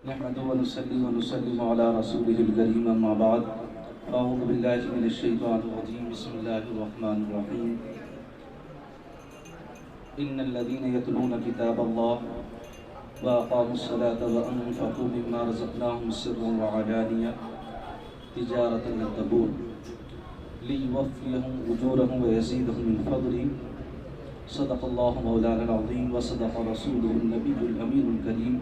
نحمده ونصلي ونسلم على رسوله الكريم أما بعد أعوذ بالله من الشيطان الرجيم بسم الله الرحمن الرحيم إن الذين يتلون كتاب الله وأقاموا الصلاة وأنفقوا مما رزقناهم سرا وعلانية تجارة لن تبور ليوفيهم أجورهم ويزيدهم من فضله صدق الله مولانا العظيم وصدق رسوله النبي الأمين الكريم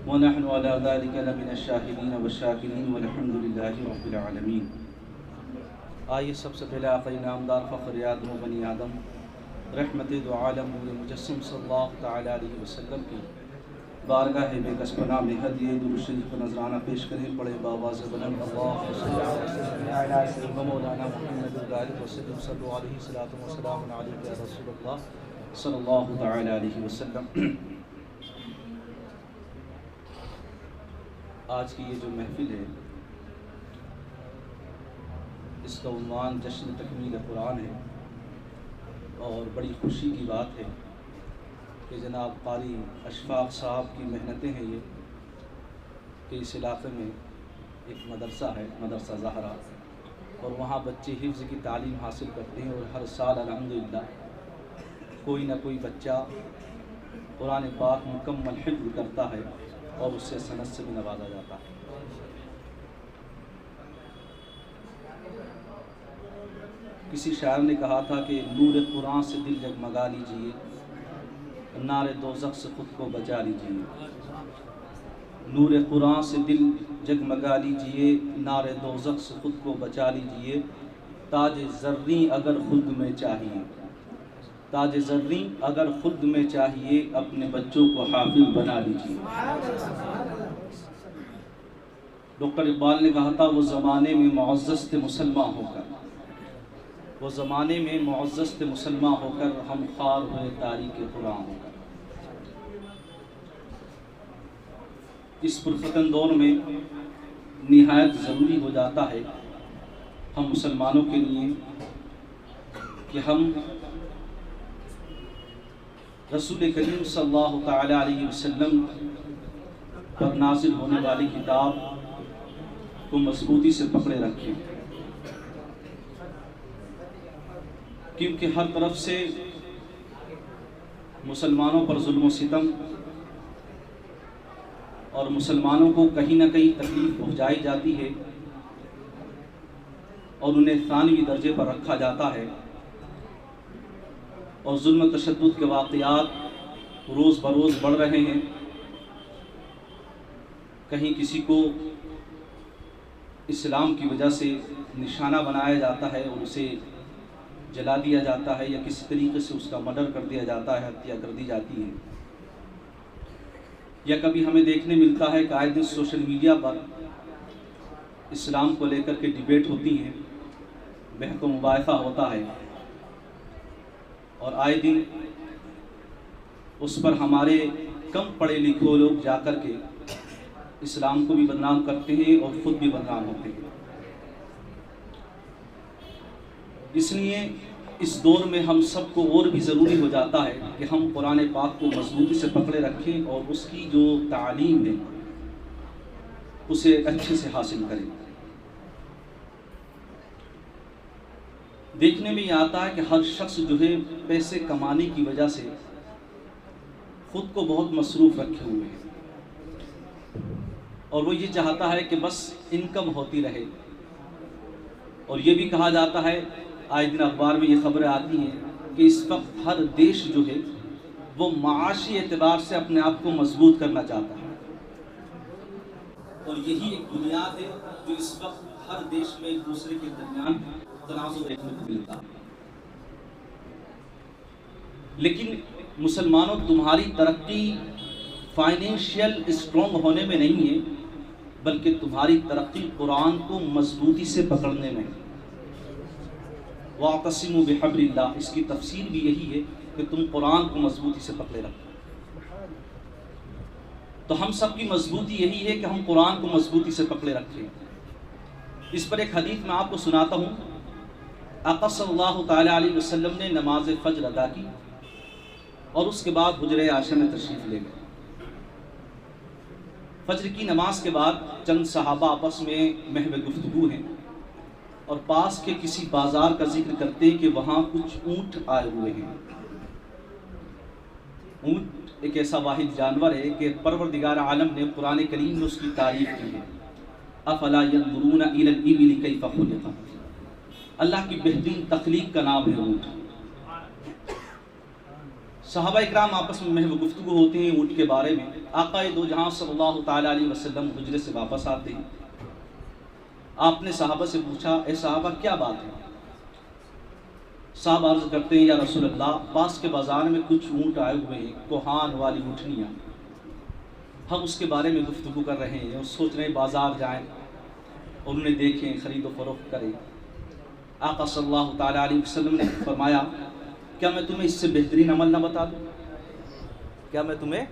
ونحن على ذلك لمن الشاهدين والشاكرين والحمد لله رب العالمين۔ آئیے سب سے پہلے آقا نامدار فخر آدم و بنی آدم رحمت دو عالم نور مجسم صلی اللہ تعالی علیہ وسلم کی بارگاہ بے کس پناہ میں ہدیہ درود شریف کا نذرانہ پیش کریں۔ پڑھے بآواز بلند اللہم صلی علی سیدنا مولانا محمد وآلہ وسلم صلی علیہ وسلم علیک یا رسول اللہ صلی اللہ تعالی علیہ وسلم۔ آج کی یہ جو محفل ہے اس کا عنوان جشن تکمیل قرآن ہے، اور بڑی خوشی کی بات ہے کہ جناب قاری اشفاق صاحب کی محنتیں ہیں یہ کہ اس علاقے میں ایک مدرسہ ہے، مدرسہ زہرا، اور وہاں بچے حفظ کی تعلیم حاصل کرتے ہیں، اور ہر سال الحمدللہ کوئی نہ کوئی بچہ قرآن پاک مکمل حفظ کرتا ہے اور اس سے سند سے بھی نوازا جاتا ہے۔ کسی شاعر نے کہا تھا کہ نور قرآن سے دل جگمگا لیجئے، نار دوزخ سے خود کو بچا لیجئے۔ نور قرآن سے دل جگمگا لیجئے، نار دوزخ سے خود کو بچا لیجئے۔ تاج زریں اگر خود میں چاہیے، تاج زریں اگر خود میں چاہیے، اپنے بچوں کو حافظ بنا لیجئے۔ ڈاکٹر اقبال نے کہا تھا وہ زمانے میں معزز تھے مسلمان ہو کر، وہ زمانے میں معزز تھے مسلمان ہو کر، ہم خوار ہوئے تاریخ قرآن ہو کر۔ اس پرفتن دور میں نہایت ضروری ہو جاتا ہے ہم مسلمانوں کے لیے کہ ہم رسول کریم صلی اللہ تعالی علیہ وسلم پر نازل ہونے والی کتاب کو مضبوطی سے پکڑے رکھیں، کیونکہ ہر طرف سے مسلمانوں پر ظلم و ستم اور مسلمانوں کو کہیں نہ کہیں تکلیف پہنچائی جاتی ہے اور انہیں ثانوی درجے پر رکھا جاتا ہے، اور ظلم و تشدد کے واقعات روز بروز بڑھ رہے ہیں۔ کہیں کسی کو اسلام کی وجہ سے نشانہ بنایا جاتا ہے اور اسے جلا دیا جاتا ہے، یا کسی طریقے سے اس کا مرڈر کر دیا جاتا ہے، ہتیا کر دی جاتی ہے۔ یا کبھی ہمیں دیکھنے ملتا ہے کہ آئے دن سوشل میڈیا پر اسلام کو لے کر کے ڈیبیٹ ہوتی ہیں، بحث و مباحثہ ہوتا ہے، اور آئے دن اس پر ہمارے کم پڑھے لکھے لوگ جا کر کے اسلام کو بھی بدنام کرتے ہیں اور خود بھی بدنام ہوتے ہیں۔ اس لیے اس دور میں ہم سب کو اور بھی ضروری ہو جاتا ہے کہ ہم قرآن پاک کو مضبوطی سے پکڑے رکھیں اور اس کی جو تعلیم ہے اسے اچھے سے حاصل کریں۔ دیکھنے میں یہ آتا ہے کہ ہر شخص جو ہے پیسے کمانے کی وجہ سے خود کو بہت مصروف رکھے ہوئے ہیں، اور وہ یہ چاہتا ہے کہ بس انکم ہوتی رہے۔ اور یہ بھی کہا جاتا ہے، آئے دن اخبار میں یہ خبریں آتی ہیں کہ اس وقت ہر دیش جو ہے وہ معاشی اعتبار سے اپنے آپ کو مضبوط کرنا چاہتا ہے، اور یہی ایک بنیاد ہے جو اس وقت ہر دیش میں ایک دوسرے کے درمیان تنازع دیکھنے کو ملتا ہے۔ لیکن مسلمانوں، تمہاری ترقی فائنینشیل اسٹرانگ ہونے میں نہیں ہے، بلکہ تمہاری ترقی قرآن کو مضبوطی سے پکڑنے میں ہے۔ وَاعْتَصِمُوا بِحَبْلِ اللَّهِ، اس کی تفسیر بھی یہی ہے کہ تم قرآن کو مضبوطی سے پکڑے رکھو۔ تو ہم سب کی مضبوطی یہی ہے کہ ہم قرآن کو مضبوطی سے پکڑے رکھیں۔ اس پر ایک حدیث میں آپ کو سناتا ہوں۔ آقا صلی اللہ تعالی علیہ وسلم نے نماز فجر ادا کی اور اس کے بعد حجرہ عائشہ میں تشریف لے گئے۔ فجر کی نماز کے بعد چند صحابہ آپس میں محو گفتگو ہیں اور پاس کے کسی بازار کا ذکر کرتے ہیں کہ وہاں کچھ اونٹ آئے ہوئے ہیں۔ اونٹ ایک ایسا واحد جانور ہے کہ پروردگار عالم نے قرآن کریم میں اس کی تعریف کی ہے۔ افلا ينظرون الى الابل كيف خلقت، اللہ کی بہترین تخلیق کا نام ہے اونٹ۔ صحابہ اکرام آپس میں محو گفتگو ہوتے ہیں اونٹ کے بارے میں۔ آقا دو جہاں صلی اللہ تعالیٰ علیہ وسلم حجرے سے واپس آتے ہیں۔ آپ نے صحابہ سے پوچھا، اے صحابہ کیا بات ہے؟ صحابہ عرض کرتے ہیں، یا رسول اللہ پاس کے بازار میں کچھ اونٹ آئے ہوئے ہیں، کوہان والی اونٹنیاں، ہم اس کے بارے میں گفتگو کر رہے ہیں اور سوچ رہے ہیں بازار جائیں اور انہیں دیکھیں، خرید و فروخت کریں۔ آقا صلی اللہ تعالیٰ علیہ وسلم نے فرمایا، کیا میں تمہیں اس سے بہترین عمل نہ بتا دوں؟ کیا میں تمہیں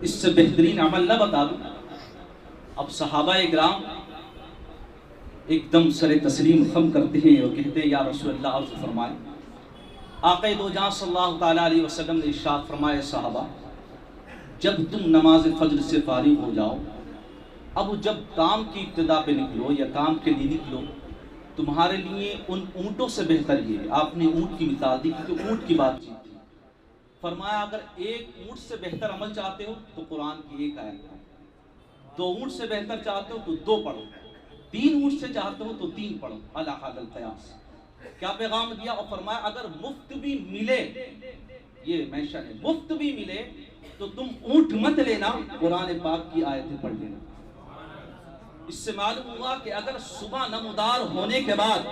اس سے بہترین عمل نہ بتا دوں؟ اب صحابہ اکرام ایک دم سر تسلیم خم کرتے ہیں اور کہتے ہیں، یا رسول اللہ عرض فرمائے۔ آقا دو جہاں صلی اللہ تعالیٰ علیہ وسلم نے ارشاد فرمایا، صحابہ جب تم نماز فجر سے فارغ ہو جاؤ، اب جب کام کی ابتدا پہ نکلو یا کام کے لیے نکلو، تمہارے لیے ان اونٹوں سے بہتر یہ ہے۔ آپ نے اونٹ کی مثال دی کیونکہ اونٹ کی بات چیت تھی۔ فرمایا اگر ایک اونٹ سے بہتر عمل چاہتے ہو تو قرآن کی ایک آیت پڑھو، دو اونٹ سے بہتر چاہتے ہو تو دو پڑھو، تین اونٹ سے چاہتے ہو تو تین پڑھو، علی حد القیاس۔ کیا پیغام دیا؟ اور فرمایا اگر مفت بھی ملے، یہ مینشن ہے، مفت بھی ملے تو تم اونٹ مت لینا، قرآن پاک کی آیتیں پڑھ لینا۔ اس سے معلوم ہوا کہ اگر صبح نمودار ہونے کے بعد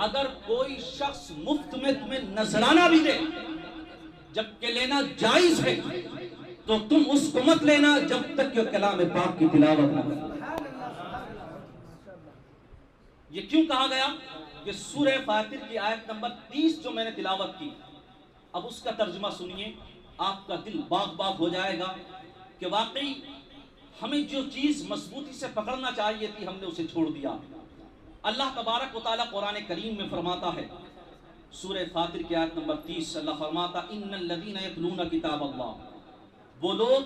اگر کوئی شخص مفت میں تمہیں نذرانہ بھی دے جبکہ لینا جائز ہے تو تم اس کو مت لینا جب تک کہ کلام پاک کی تلاوت نہ کرو۔ یہ کیوں کہا گیا؟ کہ سورہ فاتر کی آیت نمبر 30 جو میں نے تلاوت کی، اب اس کا ترجمہ سنیے، آپ کا دل باغ باغ ہو جائے گا کہ واقعی ہمیں جو چیز مضبوطی سے پکڑنا چاہیے تھی ہم نے اسے چھوڑ دیا۔ اللہ تبارک و تعالیٰ قرآن کریم میں فرماتا ہے، سورہ فاتر کی آیت نمبر 30، اللہ فرماتا ان الذین یتلون کتاب اللہ، وہ لوگ،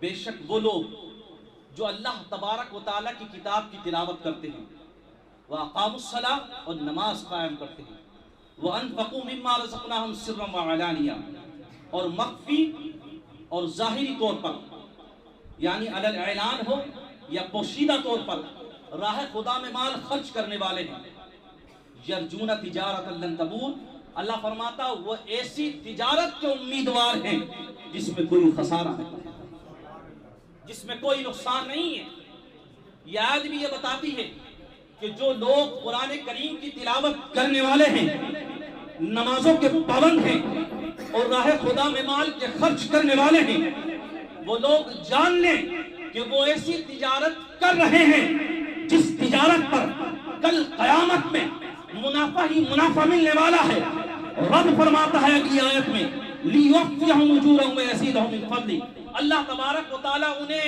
بے شک وہ لوگ جو اللہ تبارک و تعالیٰ کی کتاب کی تلاوت کرتے ہیں، وَأَقَامُوا الصَّلَاةَ اور نماز قائم کرتے ہیں، وَأَنفَقُوا مِمَّا رَزَقْنَاهُمْ سِرًّا وَعَلَانِيَةً اور مخفی اور ظاہری طور پر، یعنی علی الاعلان ہو یا پوشیدہ طور پر راہ خدا میں مال خرچ کرنے والے ہیں، یرجون تجارت لن تبور، اللہ فرماتا وہ ایسی تجارت کے امیدوار ہیں جس میں کوئی خسارہ نہیں، جس میں کوئی نقصان نہیں ہے۔ یہ آیت بھی یہ بتاتی ہے کہ جو لوگ قرآن کریم کی تلاوت کرنے والے ہیں، نمازوں کے پابند ہیں اور راہ خدا میں مال کے خرچ کرنے والے ہیں، وہ لوگ جان لیں کہ وہ ایسی تجارت کر رہے ہیں جس تجارت پر کل قیامت میں منافع ہی منافع ملنے والا ہے۔ رب فرماتا ہے اگلی آیت میں لِيُوَفِّيَهُمْ أُجُورَهُمْ وَيَزِيدَهُم مِّن فَضْلِهِ، اللہ تبارک و تعالیٰ انہیں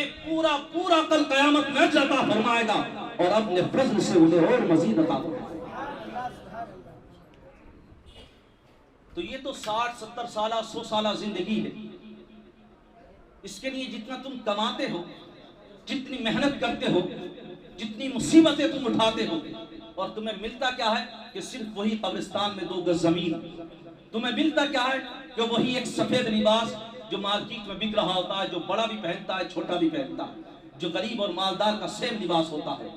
پورا کل قیامت میں اجر عطا فرمائے گا اور اپنے فضل سے انہیں اور مزید عطا فرمائے گا۔ تو یہ تو 60-70 سالہ 100 سالہ زندگی ہے، اس کے لیے جتنا تم کماتے ہو، جتنی محنت کرتے ہو، جتنی مصیبتیں تم اٹھاتے ہو، اور تمہیں ملتا کیا ہے کہ صرف وہی قبرستان میں 2 گز زمین، تمہیں ملتا کیا ہے کہ وہی ایک سفید لباس جو مارکیٹ میں بک رہا ہوتا ہے، جو بڑا بھی پہنتا ہے چھوٹا بھی پہنتا ہے، جو غریب اور مالدار کا سیم لباس ہوتا ہے۔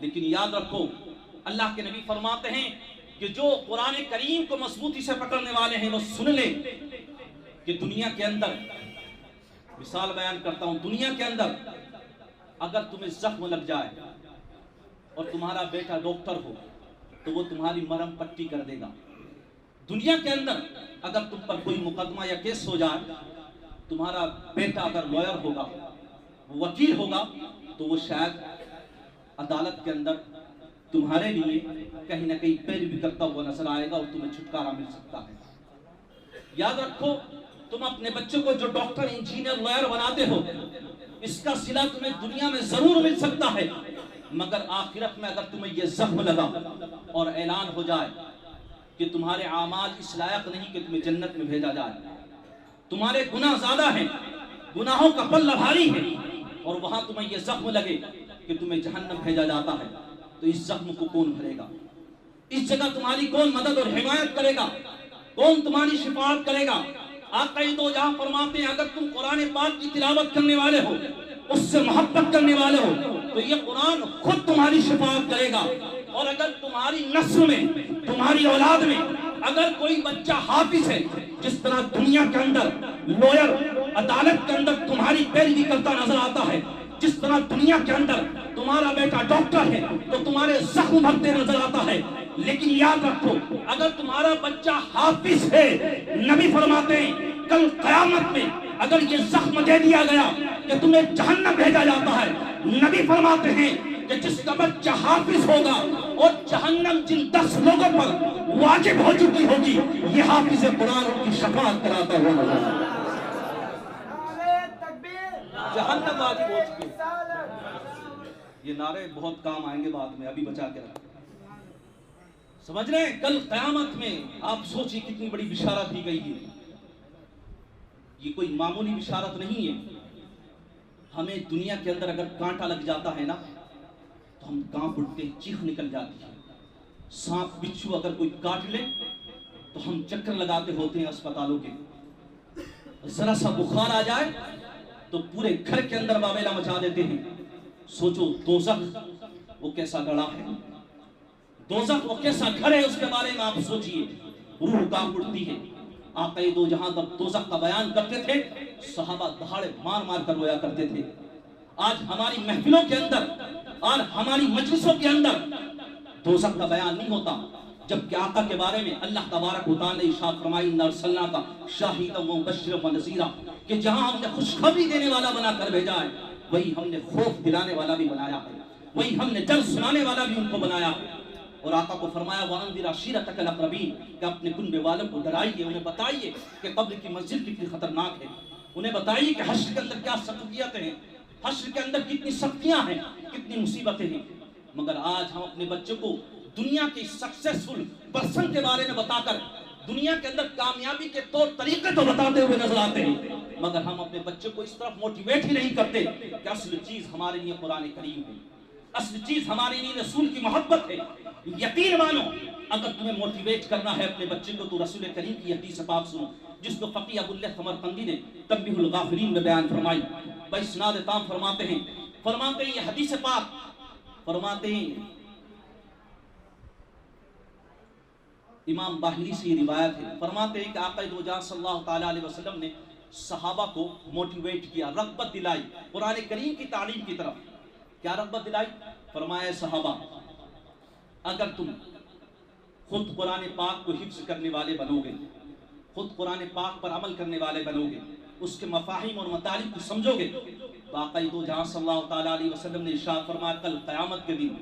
لیکن یاد رکھو اللہ کے نبی فرماتے ہیں کہ جو قرآن کریم کو مضبوطی سے پکڑنے والے ہیں وہ سن لیں کہ دنیا کے اندر، مثال بیان کرتا ہوں، دنیا کے اندر اگر تمہیں زخم لگ جائے اور تمہارا بیٹا ڈاکٹر ہو تو وہ تمہاری مرہم پٹی کر دے گا۔ دنیا کے اندر اگر تم پر کوئی مقدمہ یا کیس ہو جائے، تمہارا بیٹا اگر لوئر ہوگا، وکیل ہوگا، تو وہ شاید عدالت کے اندر تمہارے لیے کہیں نہ کہیں پیروی کرتا ہوا نظر آئے گا اور تمہیں چھٹکارا مل سکتا ہے۔ یاد رکھو تم اپنے بچوں کو جو ڈاکٹر، انجینئر، لوئر بناتے ہو، اس کا صلہ تمہیں دنیا میں ضرور مل سکتا ہے، مگر آخرت میں اگر تمہیں یہ زخم لگا اور اعلان ہو جائے کہ تمہارے اعمال اس لائق نہیں کہ تمہیں جنت میں بھیجا جائے، تمہارے گناہ زیادہ ہیں، گناہوں کا پلہ بھاری ہے، وہاں تمہیں یہ زخم لگے کہ تمہیں جہنم بھیجا جاتا ہے، تو اس زخم کو کون بھرے گا؟ اس جگہ تمہاری کون مدد اور حمایت کرے گا؟ کون تمہاری شفاعت کرے گا؟ آقا دو جہاں فرماتے ہیں اگر تم قرآن پاک کی تلاوت کرنے والے ہو، اس سے محبت کرنے والے ہو، تو یہ قرآن خود تمہاری شفاعت کرے گا۔ اور اگر تمہاری نسل میں، تمہاری اولاد میں اگر کوئی بچہ حافظ ہے، جس طرح دنیا کے اندر لوئر عدالت کے اندر تمہاری پیروی کرتا نظر آتا ہے، جس طرح دنیا کے اندر تمہارا بیٹا ڈاکٹر ہے تو تمہارے زخم بھرتے نظر آتا ہے، لیکن یاد رکھو اگر تمہارا بچہ حافظ ہے، نبی فرماتے ہیں کل قیامت میں اگر یہ زخم دے دیا گیا کہ تمہیں جہنم بھیجا جاتا ہے، نبی فرماتے ہیں کہ جس کا بچہ حافظ ہوگا اور جہنم جن 10 لوگوں پر واجب ہو چکی ہوگی، یہ حافظ قرآن ان کی شفاعت کراتا ہوا نظر آتا ہے۔ جہنم واجب ہو چکی ہے۔ یہ نعرے بہت کام آئیں گے بعد میں، ابھی بچا کے رکھیں۔ سمجھ رہے ہیں؟ کل قیامت میں آپ سوچیں کتنی بڑی بشارت دی گئی ہے۔ یہ کوئی معمولی بشارت نہیں ہے۔ ہمیں دنیا کے اندر اگر کانٹا لگ جاتا ہے نا تو ہم کانپ اٹھتے ہیں، چیخ نکل جاتی ہے۔ سانپ بچھو اگر کوئی کاٹ لے تو ہم چکر لگاتے ہوتے ہیں اسپتالوں کے۔ ذرا سا بخار آ جائے تو پورے گھر کے اندر واویلا مچا دیتے ہیں۔ سوچو دوزخ وہ کیسا گڑھا ہے، دوزخ وہ کیسا گھر ہے، اس کے بارے میں آپ سوچئے، روح کانپ اٹھتی ہے۔ آقا دو جہاں تب دوزخ کا بیان کرتے تھے، صحابہ دہاڑے مار مار کر رویا کرتے تھے۔ آج ہماری محفلوں کے اندر اور ہماری مجلسوں کے اندر دوزخ کا بیان نہیں ہوتا، جبکہ آقا کے بارے میں اللہ تبارک و تعالی نے ارشاد فرمائی اِنَّا أَرْسَلْنَاكَ شَاهِدًا وَمُبَشِّرًا وَنَذِيرًا، کہ جہاں ہم نے خوشخبری دینے والا بنا کر بھیجا ہے، وہی ہم نے خوف دلانے والا بھی بنایا ہے، وہی ہم نے ڈر سنانے والا بھی ان کو بنایا ہے۔ اور آقا کو فرمایا وَأَنذِرْ عَشِيرَتَكَ الْأَقْرَبِينَ، کہ اپنے کنبے والوں کو ڈرائیے، انہیں بتائیے کہ قبر کی منزل کتنی خطرناک ہے، انہیں بتائیے کہ حشر کے اندر کیا سختیاں ہیں، حشر کے اندر کتنی سختیاں ہیں، کتنی مصیبتیں ہیں۔ مگر آج ہم اپنے بچوں کو دنیا کی سکسیسفل پرسن کے بارے میں بتا کر، دنیا کے اندر کامیابی کے طور طریقے تو بتاتے ہوئے نظر آتے ہیں، مگر ہم اپنے بچوں کو اس طرف موٹیویٹ ہی نہیں کرتے کہ اصل چیز ہمارے لیے قرآن کریم ہے، اصل چیز ہمارے لیے رسول کی محبت ہے۔ یقین مانو اگر تمہیں موٹیویٹ کرنا ہے اپنے بچے کو تو رسول کریم کی حدیث پاک سنو، جس کو فقیہ ابو اللہ سمرقندی نے تنبیہ الغافلین میں بیان فرمائی۔ باسناد تام فرماتے ہیں یہ حدیث پاک فرماتے ہیں، امام باہلی سے یہ روایت ہے، فرماتے ہیں کہ آقا دو جہاں صلی اللہ تعالیٰ علیہ وسلم نے صحابہ کو موٹیویٹ کیا، رغبت دلائی قرآن کریم کی تعلیم کی طرف۔ کیا رغبت دلائی؟ فرمایا صحابہ اگر تم خود قرآن پاک کو حفظ کرنے والے بنو گے، خود قرآن پاک پر عمل کرنے والے بنو گے، اس کے مفاہیم اور مطالب کو سمجھو گے، تو آقا دو جہاں صلی اللہ تعالیٰ علیہ وسلم نے ارشاد فرمایا کل قیامت کے دن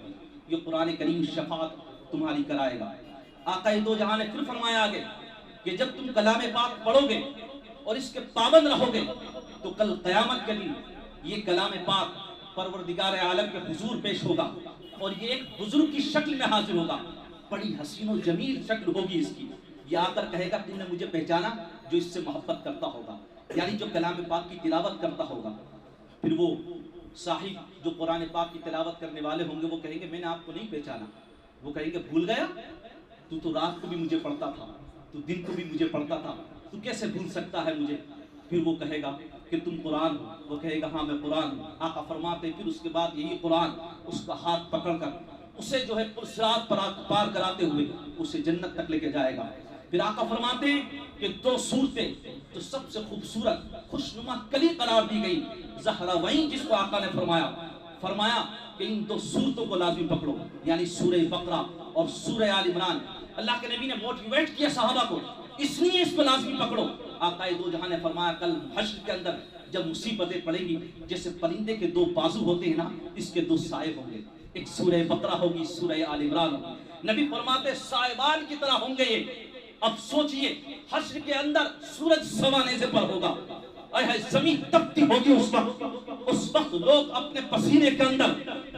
یہ قرآن کریم شفاعت تمہاری کرائے گا۔ آقا دو جہاں نے پھر فرمایا آگے کہ جب تم کلام پاک پڑھو گے اور اس کے پابند رہو گے تو کل قیامت کے دن یہ کلام پاک پروردگار عالم کے حضور پیش ہوگا اور یہ ایک بزرگ کی شکل میں حاضر ہوگا، بڑی حسین و جمیل شکل ہوگی اس کی۔ یہ آ کر کہے گا تم نے مجھے پہچانا، جو اس سے محبت کرتا ہوگا، یعنی جو کلام پاک کی تلاوت کرتا ہوگا۔ پھر وہ صاحب جو قرآن پاک کی تلاوت کرنے والے ہوں گے وہ کہیں گے میں نے آپ کو نہیں پہچانا، وہ کہیں گے بھول گیا، تو رات کو بھی مجھے پڑھتا تھا، تو دن کو بھی مجھے پڑھتا تھا، تو کیسے بھول سکتا ہے مجھے؟ پھر وہ کہے گا کہ تم قرآن ہو، وہ کہے گا ہاں میں قرآن ہوں۔ آقا فرماتے پھر اس کے بعد یہی قرآن اس کا ہاتھ پکڑ کر اسے جو ہے پرصراط پار کراتے ہوئے اسے جنت تک لے کے جائے گا۔ پھر آقا فرماتے ہیں کہ دو صورتیں جو سب سے خوبصورت خوشنما کلی قرار دی گئی، زہراوین جس کو آقا نے فرمایا کہ ان دو صورتوں کو لازم پکڑو، یعنی سورہ بقرہ اور سورہ آل عمران۔ اللہ کے نبی نے موٹیویٹ کیا صحابہ کو، اس لیے اس کو لازمی پکڑو۔ آقا دو جہاں نے فرمایا کل حشر کے اندر جب مصیبتیں پڑیں گی، جیسے پرندے کے دو بازو ہوتے ہیں نا، اس کے دو سائے ہوں گے، ایک سورہ بقرہ ہوگی، سورہ آل عمران ہوگی۔ نبی فرماتے سائبان کی طرح ہوں گے یہ۔ اب سوچئے حشر کے اندر سورج سوانے سے پر ہوگا، زمین تپتی ہوگی، اس وقت لوگ اپنے پسینے کے اندر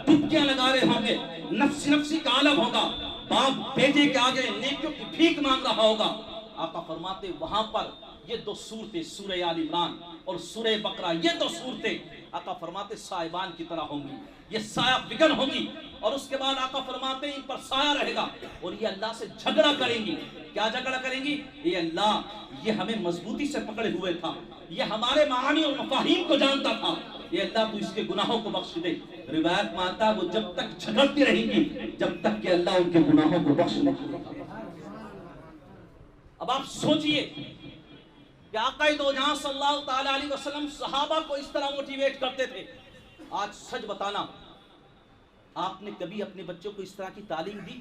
ڈبکیاں لگا رہے ہوں گے، نفسی کا عالم ہوگا، باپ بیٹے کے آگے نیکیوں کی بھیک مانگ رہا ہوگا۔ آقا فرماتے وہاں پر یہ دو صورتیں سورہ آل عمران اور سورہ بقرہ، یہ دو صورتیں آقا فرماتے سائبان کی طرح ہوں گی، یہ سایہ فگن ہوگی، اور اس کے بعد آقا فرماتے ان پر سایہ رہے گا، اور یہ اللہ سے جھگڑا کریں گی۔ کیا جھگڑا کریں گی؟ یہ اللہ یہ ہمیں مضبوطی سے پکڑے ہوئے تھا، یہ ہمارے معانی اور مفاہیم کو جانتا تھا، یہ اللہ تو اس کے گناہوں کو بخش دے۔ روایت میں آتا ہے وہ جب تک جھگڑتی رہیں گی جب تک کہ اللہ ان کے گناہوں کو بخش نہیں دے گا۔ اب آپ سوچئے کہ آقا دو جہاں صلی اللہ تعالیٰ علیہ وسلم صحابہ کو اس طرح موٹیویٹ کرتے تھے۔ آج سچ بتانا، آپ نے کبھی اپنے بچوں کو اس طرح کی تعلیم دی؟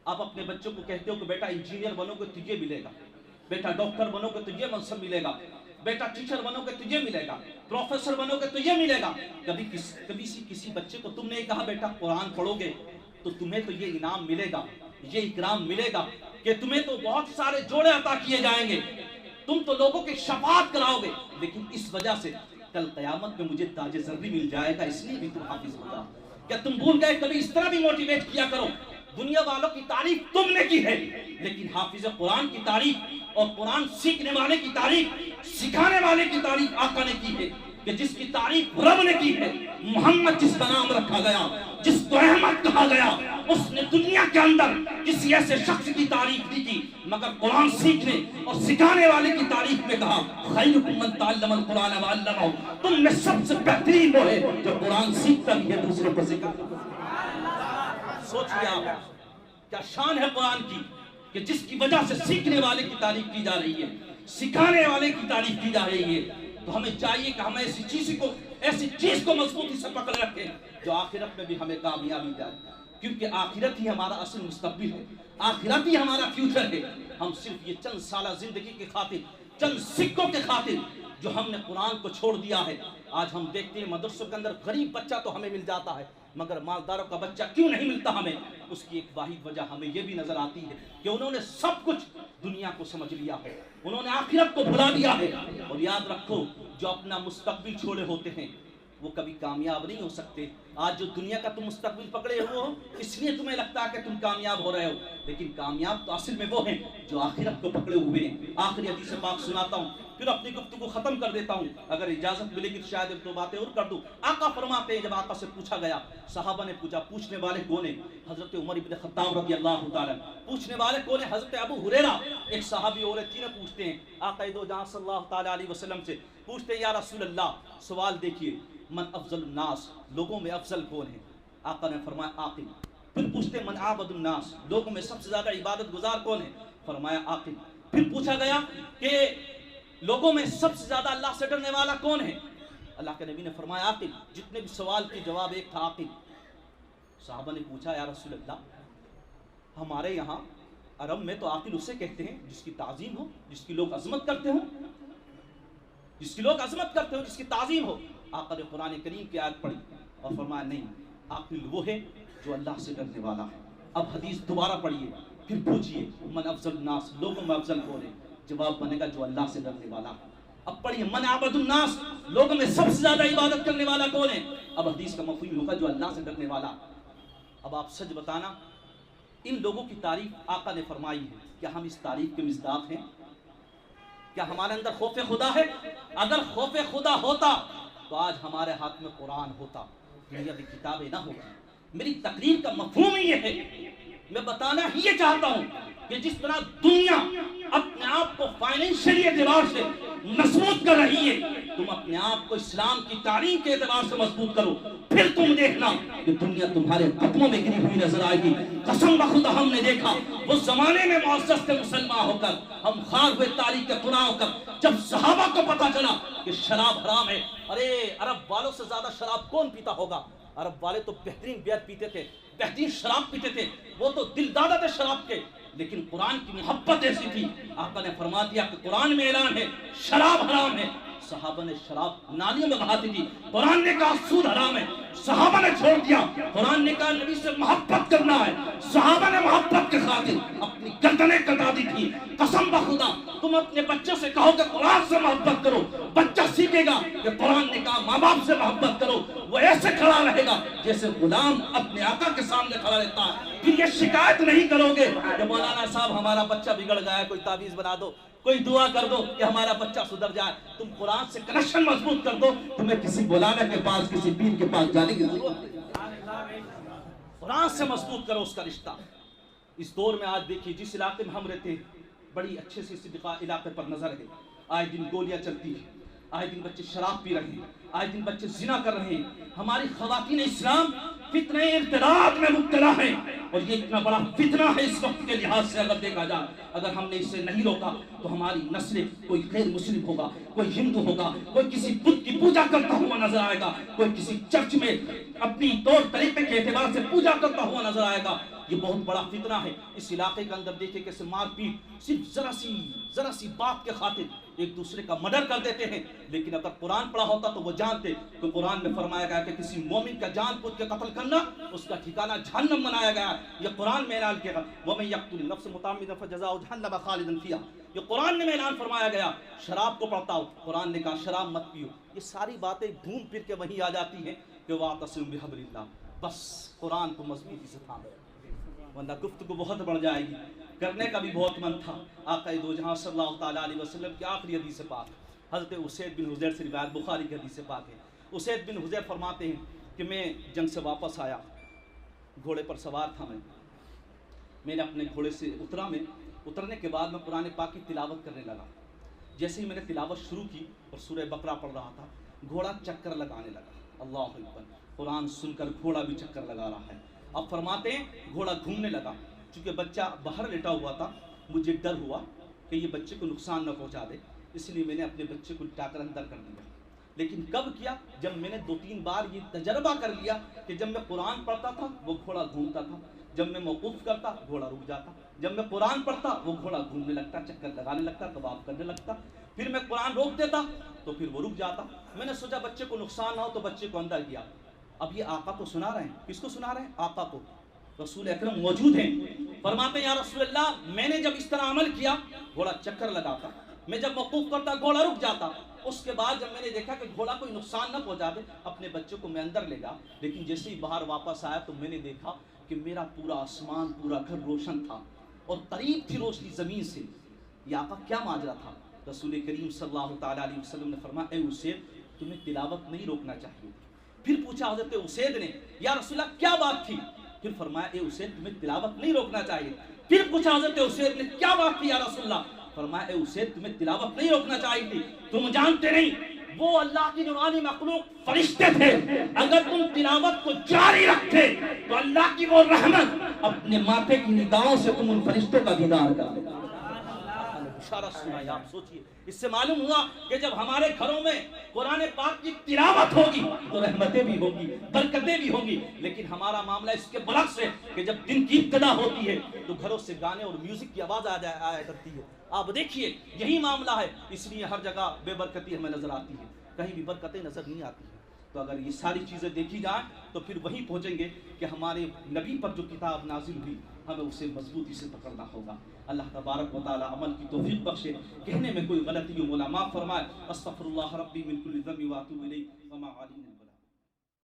آپ اپنے بچوں کو کہتے ہو کہ بیٹا انجینئر بنو گے تجھے ملے گا، بیٹا ڈاکٹر بنو گے تجھے منصب ملے گا، بیٹا ٹیچر بنو گے تجھے ملے گا، پروفیسر بنو گے تجھے ملے گا۔ کبھی کسی بچے کو تم نے کہا بیٹا قرآن پڑھو گے تو تمہیں تو یہ انعام ملے گا، یہ اکرام ملے گا کہ تمہیں تو بہت سارے جوڑے عطا کیے جائیں گے، تم تو لوگوں کی شفاعت کراؤ گے، لیکن اس وجہ سے کل قیامت میں مجھے تاج زرری مل جائے گا، اس لیے بھی تم حافظ ہو جاؤ۔ کیا تم بھول گئے؟ کبھی اس طرح بھی موٹیویٹ کیا کرو۔ دنیا والوں کی تعریف تم نے کی ہے، لیکن حافظ قرآن کی تعریف اور قرآن سیکھنے والے کی تعریف، سکھانے والے کی تعریف آقا نے کی ہے، کہ جس کی تعریف رب نے کی ہے، محمد جس کا نام رکھا گیا، جس کو احمد کہا گیا، اس نے دنیا کے اندر کسی ایسے شخص کی تعریف نہیں کی مگر قرآن سیکھنے اور سکھانے والے کی تعریف میں کہا خیرکم من تعلم القرآن وعلمہ، تم میں سب سے بہترین وہ ہے جو قرآن سیکھتا بھی ہے دوسروں کو سکھاتا۔ سوچئے آپ کیا شان ہے قرآن کی کہ جس کی وجہ سے سیکھنے والے کی تعریف کی جا رہی ہے، سکھانے والے کی تعریف کی جا رہی ہے۔ تو ہمیں چاہیے کہ ہم ایسی چیز کو مضبوطی سے پکڑ رکھیں جو آخرت میں بھی ہمیں کامیابی دے، کیونکہ آخرت ہی ہمارا اصل مستقبل ہے، آخرت ہی ہمارا فیوچر ہے۔ ہم صرف یہ چند سالہ زندگی کی خاطر، چند سکوں کے خاطر جو ہم نے قرآن کو چھوڑ دیا ہے، آج ہم دیکھتے ہیں مدرسوں کے اندر غریب بچہ تو ہمیں مل جاتا ہے مگر مالداروں کا بچہ کیوں نہیں ملتا ہمیں؟ اس کی ایک واحد وجہ ہمیں یہ بھی نظر آتی ہے کہ انہوں نے سب کچھ دنیا کو سمجھ لیا ہے، انہوں نے آخرت کو بھلا دیا ہے۔ اور یاد رکھو جو اپنا مستقبل چھوڑے ہوتے ہیں وہ کبھی کامیاب نہیں ہو سکتے۔ آج جو دنیا کا تم مستقبل پکڑے ہوئے ہو اس لیے تمہیں لگتا ہے کہ تم کامیاب ہو رہے ہو، لیکن کامیاب تو اصل میں وہ ہیں جو آخرت کو پکڑے ہوئے ہیں۔ آخری حدیث پاک سناتا ہوں پھر اپنی گفتگو ختم کر دیتا ہوں، اگر اجازت ملے گی تو شاید ایک دو باتیں اور کر دوں۔ آقا فرماتے ہیں جب آقا سے پوچھا گیا، صحابہ نے پوچھا پوچھنے والے کون ہیں؟ حضرت عمر ابن خطاب رضی اللہ تعالیٰ۔ پوچھنے والے کون ہیں؟ حضرت ابو ہریرہ۔ ایک صحابی اور تینوں پوچھتے ہیں آقا دو جہاں صلی اللہ تعالیٰ علیہ وسلم سے، پوچھتے ہیں یا رسول اللہ سوال دیکھیے من افضل الناس، لوگوں میں افضل کون ہے؟ آقا نے فرمایا عاقل۔ پھر پوچھتے من عابد الناس، لوگوں میں سب سے زیادہ عبادت گزار کون ہے؟ فرمایا عاقل۔ پھر پوچھا گیا کہ لوگوں میں سب سے زیادہ اللہ سے ڈرنے والا کون ہے؟ اللہ کے نبی نے فرمایا عاقل۔ جتنے بھی سوال کے جواب ایک تھا عاقل۔ صحابہ نے پوچھا یا رسول اللہ ہمارے یہاں عرب میں تو عاقل اسے کہتے ہیں جس کی تعظیم ہو، جس کی لوگ عظمت کرتے ہوں، جس کی لوگ عظمت کرتے ہو، جس کی تعظیم ہو۔ آقا نے قرآن کریم کی آیت پڑھی اور فرمایا نہیں، عاقل وہ ہے جو اللہ سے ڈرنے والا ہے۔ اب حدیث دوبارہ پڑھیے پھر پوچھئے من افضل الناس، لوگوں میں افضل کون ہے؟ جواب بنے گا جو اللہ سے ڈرنے والا ہے۔ اب پڑھیے من عبد الناس، لوگوں میں سب سے زیادہ عبادت کرنے والا کون ہے؟ اب حدیث کا مفہوم ہوگا جو اللہ سے ڈرنے والا۔ اب آپ سچ بتانا ان لوگوں کی تعریف آقا نے فرمائی ہے، کیا ہم اس تعریف کے مصداق ہیں؟ کیا ہمارے اندر خوف خدا ہے؟ اگر خوف خدا ہوتا تو آج ہمارے ہاتھ میں قرآن ہوتا، دنیا کی کتابیں نہ ہوتی۔ میری تقریر کا مفہوم یہ ہے، میں بتانا ہی یہ چاہتا ہوں کہ جس طرح دنیا اپنے آپ کو فائنینشلی اعتبار سے مضبوط کر رہی ہے، تم اپنے آپ کو اسلام کی تعلیم کے اعتبار سے مضبوط کرو، پھر تم دیکھنا کہ دنیا تمہارے قدموں میں گری ہوئی نظر آئے گی۔ قسم بخدا ہم نے دیکھا وہ زمانے میں معزز تھے مسلمان ہو کر، ہم خار ہوئے تاریخ کے قرآن ہو کر، جب صحابہ کو پتا چلا کہ شراب حرام ہے، ارے عرب والوں سے زیادہ شراب کون پیتا ہوگا؟ عرب والے تو بہترین بیئر پیتے تھے، بہترین شراب پیتے تھے، وہ تو دل دادا تھے شراب کے، لیکن قرآن کی محبت ایسی تھی، آقا نے فرما دیا کہ قرآن میں اعلان ہے شراب حرام ہے۔ صحابہ نے شراب نالیوں میں بہاتی تھی، قرآن نے کہا سود حرام ہے، صحابہ نے چھوڑ دیا، قرآن نے کہا نبی سے محبت کرنا ہے، صحابہ نے محبت کے خاطر اپنی گردنیں کٹا دی تھی۔ قسم بخدا تم اپنے بچے سے کہو کہ قرآن سے محبت کرو، بچہ سیکھے گا کہ قرآن نے کہا ماں باپ سے محبت کرو، وہ ایسے کھڑا رہے گا جیسے غلام اپنے آقا کے سامنے کھڑا رہتا ہے۔ پھر یہ شکایت نہیں کرو گے کہ مولانا صاحب ہمارا بچہ بگڑ گیا ہے، کوئی تعویذ بنا دو، کوئی دعا کر دو کہ ہمارا بچہ سدھر جائے۔ تم قرآن سے کنیکشن مضبوط کر دو، تمہیں کسی مولانا کے پاس، کسی پیر کے پاس جانے کی ضرورت نہیں۔ قرآن سے مضبوط کرو اس کا رشتہ۔ اس دور میں آج دیکھیے جس علاقے میں ہم رہتے ہیں، بڑی اچھے سے اس علاقے پر نظر ہے، آج دن گولیاں چلتی ہیں، آج دن بچے شراب پی رہے ہیں، آج دن بچے زنا کر رہے ہیں۔ ہماری خواتین اسلام فتنہ ارتداد میں مبتلا ہیں، اور یہ اتنا بڑا فتنہ ہے اس وقت کے لحاظ سے اگر دیکھا جائے۔ اگر ہم نے اسے نہیں روکا تو ہماری نسلیں، کوئی غیر مسلم ہوگا، کوئی ہندو ہوگا، کوئی کسی بت کی پوجا کرتا ہوا نظر آئے گا، کوئی کسی چرچ میں اپنی طور طریقے کے اعتبار سے پوجا کرتا ہوا نظر آئے گا۔ یہ بہت بڑا فتنہ ہے۔ اس علاقے کے اندر دیکھیں کیسے مار پیٹ، صرف ذرا سی بات کے خاطر ایک دوسرے کا مرڈر کر دیتے ہیں۔ لیکن اگر قرآن پڑھا ہوتا تو وہ جانتے کہ قرآن میں فرمایا گیا کہ کسی مومن کا جان بوجھ کے قتل کرنا اس کا ٹھکانہ جہنم بنایا گیا۔ یہ قرآن میں اعلان کیا گیا، وَمَن يَقْتُلْ نَفْسًا مُتَعَمِّدًا فَجَزَاؤُهُ جَهَنَّمُ خَالِدًا فِيهَا۔ یہ قرآن میں اعلان فرمایا گیا۔ شراب کو پڑھتا ہو، قرآن نے کہا شراب مت پیو۔ یہ ساری باتیں گھوم پھر کے وہیں آ جاتی ہیں کہ وَاعْتَصِمُوا بِحَبْلِ اللَّهِ، بس قرآن کو مضبوطی سے تھامو، ورنہ گفتگو بہت بڑھ جائے گی۔ کرنے کا بھی بہت من تھا۔ آقا دو جہاں صلی اللہ تعالیٰ علیہ وسلم کی آخری حدیث پاک حضرت اسید بن حضیر سے روایت، بخاری کی حدیث پاک ہے۔ اسید بن حضیر فرماتے ہیں کہ میں جنگ سے واپس آیا، گھوڑے پر سوار تھا، میں نے اپنے گھوڑے سے اترنے کے بعد میں قرآن پاک کی تلاوت کرنے لگا۔ جیسے ہی میں نے تلاوت شروع کی اور سورہ بقرہ پڑھ رہا تھا، گھوڑا چکر لگانے لگا۔ اللہ اکبر! قرآن سن کر گھوڑا بھی چکر لگا رہا ہے۔ اب فرماتے ہیں گھوڑا گھومنے لگا۔ چونکہ بچہ باہر لیٹا ہوا تھا، مجھے ڈر ہوا کہ یہ بچے کو نقصان نہ پہنچا دے، اس لیے میں نے اپنے بچے کو لٹا کر اندر کر دیا۔ لیکن کب کیا؟ جب میں نے 2-3 بار یہ تجربہ کر لیا کہ جب میں قرآن پڑھتا تھا وہ گھوڑا گھومتا تھا، جب میں موقوف کرتا گھوڑا رک جاتا، جب میں قرآن پڑھتا وہ گھوڑا گھومنے لگتا، چکر لگانے لگتا، طواف کرنے لگتا، پھر میں قرآن روک دیتا تو پھر وہ رک جاتا۔ میں نے سوچا بچے کو نقصان نہ ہو تو بچے کو اندر کیا۔ اب یہ آقا کو سنا رہے ہیں، کس کو سنا رہے ہیں؟ آقا کو۔ رسول اکرم موجود ہیں، فرماتے ہیں یا رسول اللہ میں نے جب اس طرح عمل کیا گھوڑا چکر لگاتا، میں جب موقوف کرتا گھوڑا رک جاتا۔ اس کے بعد جب میں نے دیکھا کہ گھوڑا کوئی نقصان نہ پہنچا دے، اپنے بچے کو میں اندر لے گا۔ لیکن جیسے ہی باہر واپس آیا تو میں نے دیکھا کہ میرا پورا آسمان، پورا گھر روشن تھا اور قریب تھی روشنی زمین سے۔ یہ آقا کیا ماجرا تھا؟ رسول کریم صلی اللہ تعالیٰ علیہ وسلم نے فرمایا اے اسید تمہیں تلاوت نہیں روکنا چاہیے۔ پھر پوچھا حضرت اسید نے یا رسول اللہ کیا بات تھی؟ پھر فرمایا اے اسید تمہیں تلاوت نہیں روکنا چاہیے۔ پھر پوچھا حضرت اسید نے کیا بات تھی یا رسول اللہ؟ فرمایا اے اسید تمہیں تلاوت نہیں روکنا چاہیے تھی، تم جانتے نہیں وہ اللہ کی نورانی مخلوق فرشتے تھے، اگر تم تلاوت کو جاری رکھتے تو اللہ کی وہ رحمت اپنے ماتھے کی نگاہوں سے تم ان فرشتوں کا دیدار کر لے۔ اشارہ سنایا، آپ سوچئے، اس سے معلوم ہوا کہ جب ہمارے گھروں میں قرآن پاک کی تلاوت ہوگی تو رحمتیں بھی ہوگی، برکتیں بھی ہوگی۔ لیکن ہمارا معاملہ اس کے برعکس ہے کہ جب دن کی ابتدا ہوتی ہے تو گھروں سے گانے اور میوزک کی آواز آیا کرتی ہے۔ آپ دیکھیے یہی معاملہ ہے، اس لیے ہر جگہ بے برکتی ہمیں نظر آتی ہے، کہیں بھی برکتیں نظر نہیں آتی ہیں۔ تو اگر یہ ساری چیزیں دیکھی جائیں تو پھر وہیں پہنچیں گے کہ ہمارے نبی پر جو کتاب نازل ہوئی ہمیں اسے مضبوطی سے پکڑنا ہوگا۔ اللہ تبارک و تعالی عمل کی توفیق بخشے، کہنے میں کوئی غلطی ہو مولا معاف فرمائے۔ استغفر اللہ ربی من کل ذنب واتوب الیہ وما علینا۔